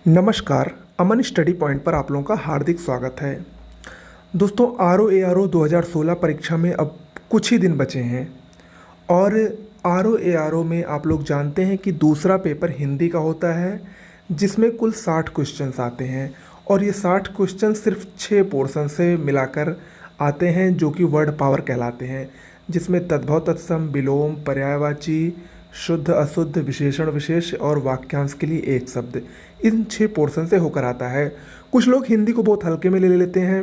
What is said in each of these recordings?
नमस्कार। अमन study point पर आप लोगों का हार्दिक स्वागत है। दोस्तों, RO ARO 2016 परीक्षा में अब कुछ ही दिन बचे हैं और RO ARO में आप लोग जानते हैं कि दूसरा पेपर हिंदी का होता है जिसमें कुल 60 क्वेश्चंस आते हैं और ये 60 क्वेश्चन सिर्फ 6 पोर्शन से मिलाकर आते हैं जो कि वर्ड पावर कहलाते हैं, जिसमें तद्भव तत्सम, विलोम, पर्यायवाची, शुद्ध अशुद्ध, विशेषण विशेष और वाक्यांश के लिए एक शब्द, इन 6 पोर्शन से होकर आता है। कुछ लोग हिंदी को बहुत हल्के में ले लेते हैं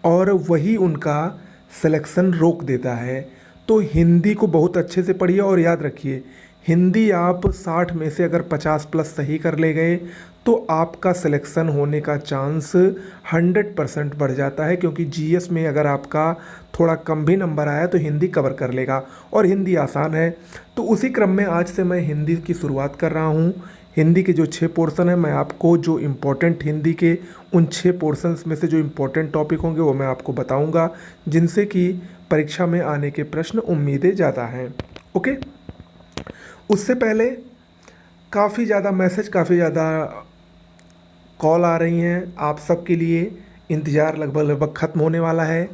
और वही उनका सिलेक्शन रोक देता है। तो हिंदी को बहुत अच्छे से पढ़िए और याद रखिए, हिंदी आप 60 में से अगर 50 प्लस सही कर ले गए तो आपका सिलेक्शन होने का चांस 100% बढ़ जाता है, क्योंकि जीएस में अगर आपका थोड़ा कम भी नंबर आया तो हिंदी कवर कर लेगा और हिंदी आसान है। तो उसी क्रम में आज से मैं हिंदी की शुरुआत कर रहा हूँ। हिंदी के जो 6 पोर्शन हैं, मैं आपको जो इम्पोर्टेंट हिंदी के उन 6 पोर्शंस में से जो इम्पोर्टेंट टॉपिक होंगे वो मैं आपको बताऊँगा, जिनसे कि परीक्षा में आने के प्रश्न उम्मीदें ज़्यादा हैं। ओके, उससे पहले काफ़ी ज़्यादा मैसेज, काफ़ी ज़्यादा कॉल आ रही हैं आप सबके लिए। इंतज़ार लगभग ख़त्म होने वाला है।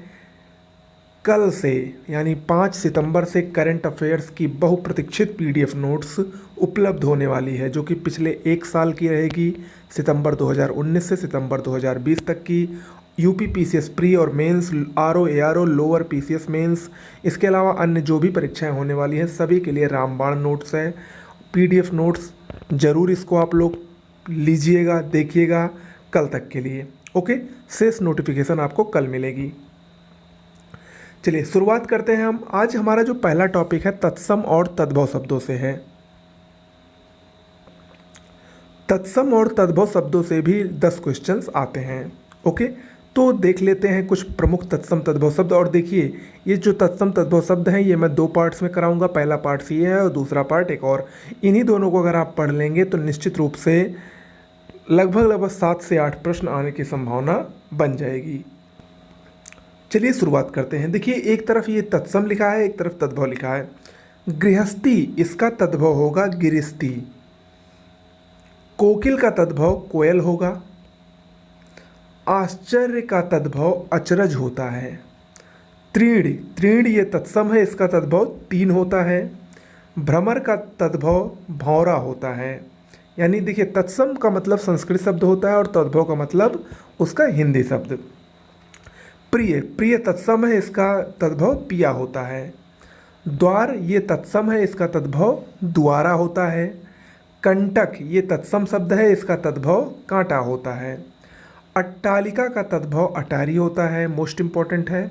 कल से यानी 5 सितंबर से करंट अफेयर्स की बहुप्रतीक्षित PDF नोट्स उपलब्ध होने वाली है, जो कि पिछले 1 साल की रहेगी, सितंबर 2019 से सितंबर 2020 तक की। यूपी PCS प्री और mains, RO ARO lower PCS मेंस, इसके अलावा अन्य जो भी परीक्षाएं होने वाली हैं सभी के लिए रामबाण नोट्स है, PDF नोट्स। ज़रूर इसको आप लोग लीजिएगा, देखिएगा कल तक के लिए। ओके, शेष नोटिफिकेशन आपको कल मिलेगी। चलिए शुरुआत करते हैं हम। आज हमारा जो पहला टॉपिक है तत्सम और तद्भव शब्दों से है। तत्सम और तद्भव शब्दों से भी 10 क्वेश्चंस आते हैं। ओके, तो देख लेते हैं कुछ प्रमुख तत्सम तद्भव शब्द। और देखिए, ये जो तत्सम तद्भव शब्द हैं ये मैं 2 पार्ट्स में कराऊंगा। पहला पार्ट ये है और दूसरा पार्ट एक और। इन्हीं दोनों को अगर आप पढ़ लेंगे तो निश्चित रूप से लगभग 7 से 8 प्रश्न आने की संभावना बन जाएगी। चलिए शुरुआत करते हैं। देखिए, एक तरफ ये तत्सम लिखा है, एक तरफ तद्भव लिखा है। गृहस्थी, इसका तद्भव होगा गिरिस्ती। कोकिल का तद्भव कोयल होगा। आश्चर्य का तद्भव अचरज होता है। तीर्ण, तीर्ण ये तत्सम है, इसका तद्भव तीन होता है। भ्रमर का तद्भव भौरा होता है। यानी देखिए, तत्सम का मतलब संस्कृत शब्द होता है और तद्भव का मतलब उसका हिंदी शब्द। प्रिय, प्रिय तत्सम है, इसका तद्भव पिया होता है। द्वार ये तत्सम है, इसका तद्भव द्वारा होता है। कंटक ये तत्सम शब्द है, इसका तद्भव कांटा होता है। अट्टालिका का तद्भव अटारी होता है, मोस्ट इम्पॉर्टेंट है।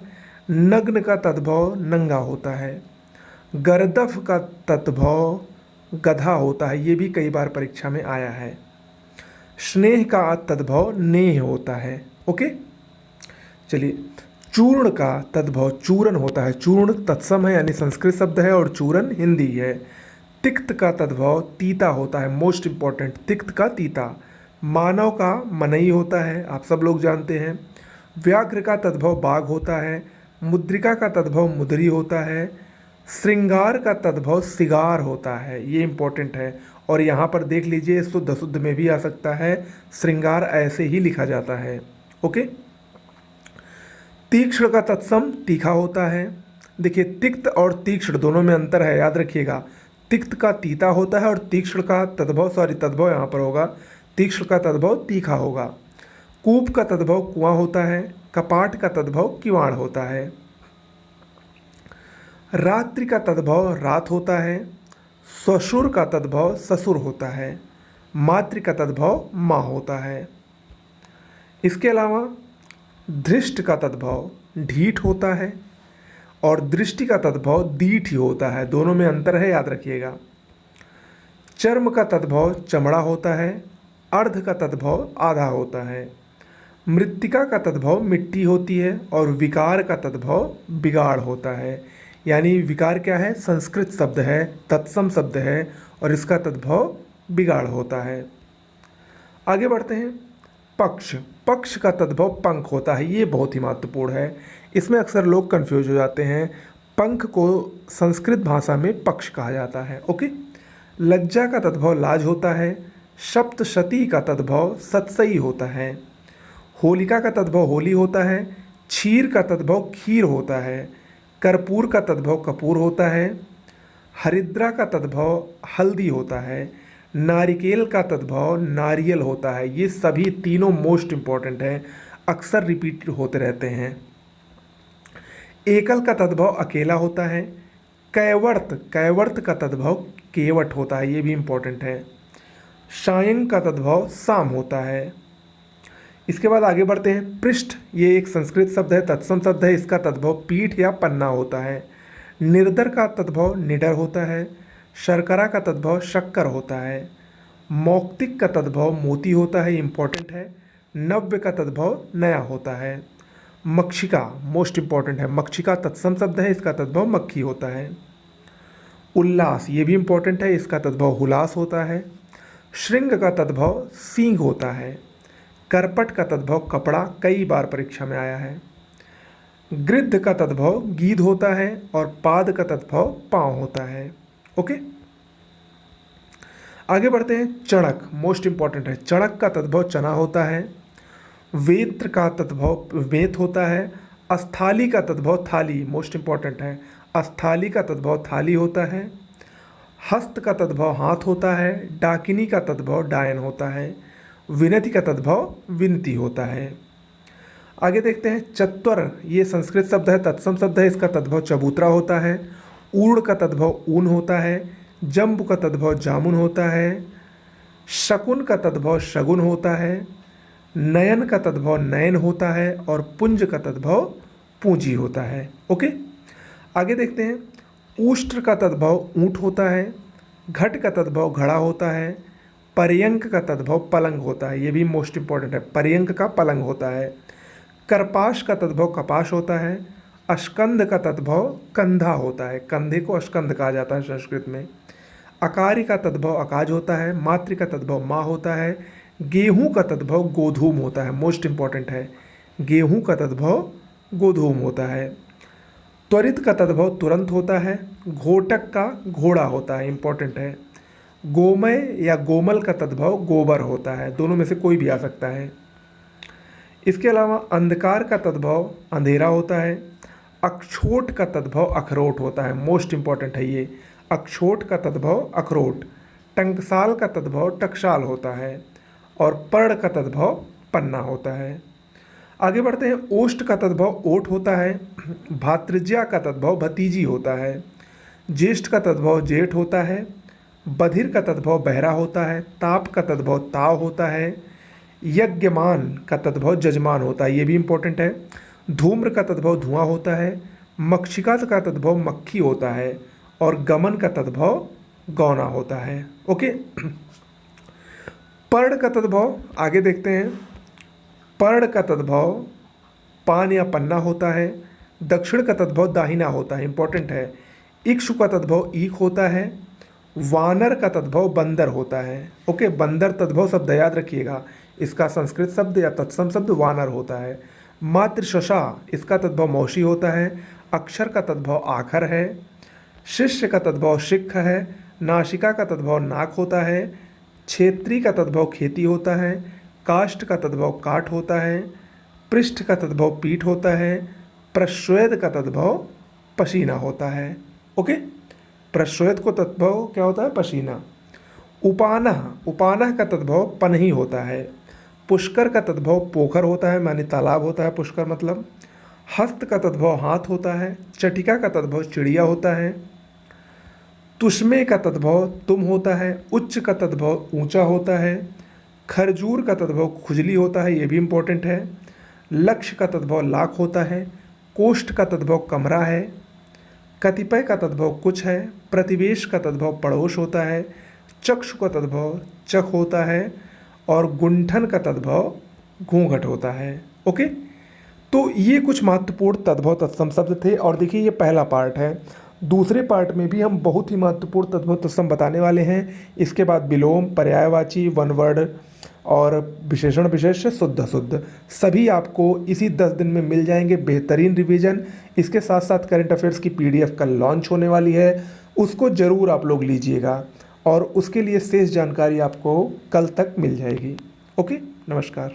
नग्न का तद्भव नंगा होता है। गर्दभ का तद्भव गधा होता है, ये भी कई बार परीक्षा में आया है। स्नेह का तद्भव नेह होता है। ओके, चलिए, चूर्ण का तद्भव चूरन होता है। चूर्ण तत्सम है यानी संस्कृत शब्द है और चूरन हिंदी है। तिक्त का तद्भव तीता होता है, मोस्ट इम्पॉर्टेंट, तिक्त का तीता। मानव का मनई होता है, आप सब लोग जानते हैं। व्याघ्र का तद्भव बाघ होता है। मुद्रिका का तद्भव मुद्री होता है। श्रृंगार का तद्भव सिगार होता है, ये इम्पॉर्टेंट है। और यहाँ पर देख लीजिए, शुद्ध अशुद्ध में भी आ सकता है, श्रृंगार ऐसे ही लिखा जाता है। ओके, तीक्ष्ण का तत्सम तीखा होता है। देखिए, तिक्त और तीक्ष्ण दोनों में अंतर है, याद रखिएगा। तिक्त का तीता होता है और तीक्ष्ण का तद्भव, तद्भव यहाँ पर होगा, तीक्ष्ण का तद्भव तीखा होगा। कूप का तद्भव कुआं होता है। कपाट का तद्भव किवाड़ होता है। रात्रि का तद्भव रात होता है। ससुर का तद्भव ससुर होता है। मातृ का तद्भव माँ होता है। इसके अलावा धृष्ट का तद्भव ढीठ होता है और दृष्टि का तद्भव दीठ ही होता है, दोनों में अंतर है, याद रखिएगा। चर्म का तद्भव चमड़ा होता है। अर्ध का तद्भव आधा होता है। मृत्तिका का तद्भव मिट्टी होती है और विकार का तद्भव बिगाड़ होता है। यानी विकार क्या है, संस्कृत शब्द है, तत्सम शब्द है और इसका तद्भव बिगाड़ होता है। आगे बढ़ते हैं। पक्ष, पक्ष का तद्भव पंख होता है, ये बहुत ही महत्वपूर्ण है। इसमें अक्सर लोग कंफ्यूज हो जाते हैं। पंख को संस्कृत भाषा में पक्ष कहा जाता है। ओके, लज्जा का तद्भव लाज होता है। सप्तशती का तद्भव सतसई होता है। होलिका का तद्भव होली होता है। क्षीर का तद्भव खीर होता है। कर्पूर का तद्भव कपूर होता है। हरिद्रा का तद्भव हल्दी होता है। नारिकेल का तद्भव नारियल होता है। ये सभी तीनों मोस्ट इम्पॉर्टेंट हैं, अक्सर रिपीट होते रहते हैं। एकल का तद्भव अकेला होता है। कैवर्त कैवर्त का तद्भव केवट होता है, ये भी इम्पॉर्टेंट है। सायं का तद्भव शाम होता है। इसके बाद आगे बढ़ते हैं। पृष्ठ, ये एक संस्कृत शब्द है, तत्सम शब्द है। इसका तद्भव पीठ या पन्ना होता है। निर्दर का तद्भव निडर होता है। शर्करा का तद्भव शक्कर होता है। मौक्तिक का तद्भव मोती होता है, इम्पॉर्टेंट है। नव्य का तद्भव नया होता है। मक्षिका मोस्ट इम्पॉर्टेंट है। मक्षिका तत्सम शब्द है, इसका तद्भव मक्खी होता है। उल्लास, ये भी इम्पॉर्टेंट है, इसका तद्भव हुलास होता है। श्रृंग का तद्भव सींग होता है। करपट का तद्भव कपड़ा, कई बार परीक्षा में आया है। गृध्र का तद्भव गीध होता है और पाद का तद्भव पांव होता है। ओके, आगे बढ़ते हैं। चणक मोस्ट इंपॉर्टेंट है। चणक का तद्भव चना होता है। वेत्र का तद्भव वेत होता है। अस्थाली का तद्भव थाली, मोस्ट इंपॉर्टेंट है। अस्थाली का तद्भव थाली होता है। हस्त का तद्भव हाथ होता है। डाकिनी का तद्भव डायन होता है। विनति का तद्भव विनती होता है। आगे देखते हैं। चत्वर, ये संस्कृत शब्द है, तत्सम शब्द है, इसका तद्भव चबूतरा होता है। ऊर्ण का तद्भव ऊन होता है। जम्बु का तद्भव जामुन होता है। शकुन का तद्भव शगुन होता है। नयन का तद्भव नयन होता है और पुंज का तद्भव पूंजी होता है। ओके, आगे देखते हैं। ऊष्ट्र का तद्भव ऊंट होता है। घट का तद्भव घड़ा होता है। पर्यंक का तद्भव पलंग होता है, ये भी मोस्ट इंपॉर्टेंट है। पर्यंक का पलंग होता है। कर्पाश का तद्भव कपाश होता है। अश्कंद का तद्भव कंधा होता है, कंधे को अश्कंद कहा जाता है संस्कृत में। अकारी का तद्भव अकाज होता है। मातृ का तद्भव माँ होता है। गेहूं का तद्भव गोधूम होता है, मोस्ट इंपॉर्टेंट है। गेहूं का तद्भव गोधूम होता है। त्वरित का तद्भव तुरंत होता है। घोटक का घोड़ा होता है, इंपॉर्टेंट है। गोमय या गोमल का तद्भव गोबर होता है, दोनों में से कोई भी आ सकता है। इसके अलावा अंधकार का तद्भव अंधेरा होता है। अक्षोट का तद्भव अखरोट होता है, मोस्ट इंपॉर्टेंट है ये। अक्षोट का तद्भव अखरोट। टंकसाल का तद्भव टकसाल होता है और पर्ण का तद्भव पन्ना होता है। आगे बढ़ते हैं। ओष्ठ का तद्भव ओट होता है। भातृज्या का तद्भव भतीजी होता है। ज्येष्ठ का तद्भव जेठ होता है। बधिर का तद्भव बहरा होता है। ताप का तद्भव ताव होता है। यज्ञमान का तद्भव जजमान होता है, ये भी इंपॉर्टेंट है। धूम्र का तद्भव धुआं होता है। मक्षिका का तद्भव मक्खी होता है और गमन का तद्भव गौना होता है। ओके, पर्ण का तद्भव आगे देखते हैं। पर्ण का तद्भव पान या पन्ना होता है। दक्षिण का तद्भव दाहिना होता है, इंपॉर्टेंट है। इक्षु का तद्भव ईख होता है। वानर का तद्भव बंदर होता है। ओके, बंदर तद्भव शब्द याद रखिएगा, इसका संस्कृत शब्द या तत्सम शब्द वानर होता है। मातृशशा, इसका तद्भव मौसी होता है। अक्षर का तद्भव आखर है। शिष्य का तद्भव शिख है। नासिका का तद्भव नाक होता है। क्षेत्री का तद्भव खेती होता है। काष्ठ का तद्भव काठ होता है। पृष्ठ का तद्भव पीठ होता है। प्रश्वेद का तद्भव पसीना होता है। ओके, प्रश्वेद को तद्भव क्या होता है? पसीना। उपानह, उपानह का तद्भव पनही होता है। पुष्कर का तद्भव पोखर होता है, माने तालाब होता है पुष्कर मतलब। हस्त का तद्भव हाथ होता है। चटिका का तद्भव चिड़िया होता है। तुष्मे का तद्भव तुम होता है। उच्च का तद्भव ऊंचा होता है। खरजूर का तद्भव खुजली होता है, ये भी इम्पोर्टेंट है। लक्ष्य का तद्भव लाख होता है। कोष्ठ का तद्भव कमरा है। कतिपय का तद्भव कुछ है। प्रतिवेश का तद्भव पड़ोस होता है। चक्षु का तद्भव चख होता है और गुंठन का तद्भव घूंघट होता है। ओके, तो ये कुछ महत्वपूर्ण तद्भव तत्सम शब्द थे और देखिए ये पहला पार्ट है। दूसरे पार्ट में भी हम बहुत ही महत्वपूर्ण तद्भव तत्सम बताने वाले हैं। इसके बाद विलोम, पर्यायवाची, वन वर्ड और विशेषण विशेष्य, शुद्ध अशुद्ध सभी आपको इसी 10 दिन में मिल जाएंगे। बेहतरीन रिवीजन। इसके साथ साथ करंट अफेयर्स की PDF कल लॉन्च होने वाली है, उसको ज़रूर आप लोग लीजिएगा। और उसके लिए शेष जानकारी आपको कल तक मिल जाएगी। ओके, नमस्कार।